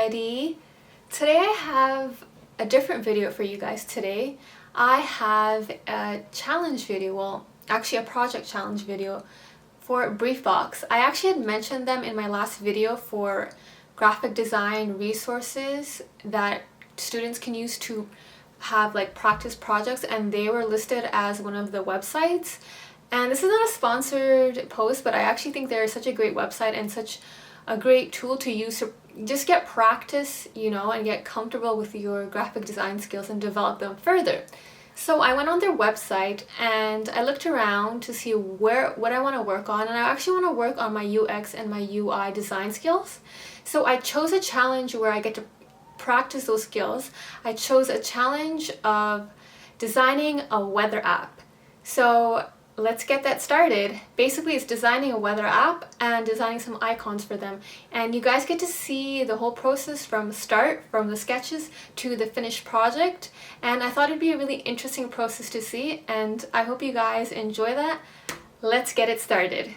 everybody. Today I have a different video for you guys today. I have a challenge video, well actually a project challenge video for Briefbox. I actually had mentioned them in my last video for graphic design resources that students can use to have like practice projects, and they were listed as one of the websites. And this is not a sponsored post, but I actually think they're such a great website and such a great tool to use to just get practice, and get comfortable with your graphic design skills and develop them further. So I went on their website and I looked around to see what I want to work on, and I actually want to work on my UX and my UI design skills. So I chose a challenge where I get to practice those skills. I chose a challenge of designing a weather app. So let's get that started. Basically, it's designing a weather app and designing some icons for them. And you guys get to see the whole process from start, from the sketches to the finished project. And I thought it'd be a really interesting process to see, and I hope you guys enjoy that. Let's get it started.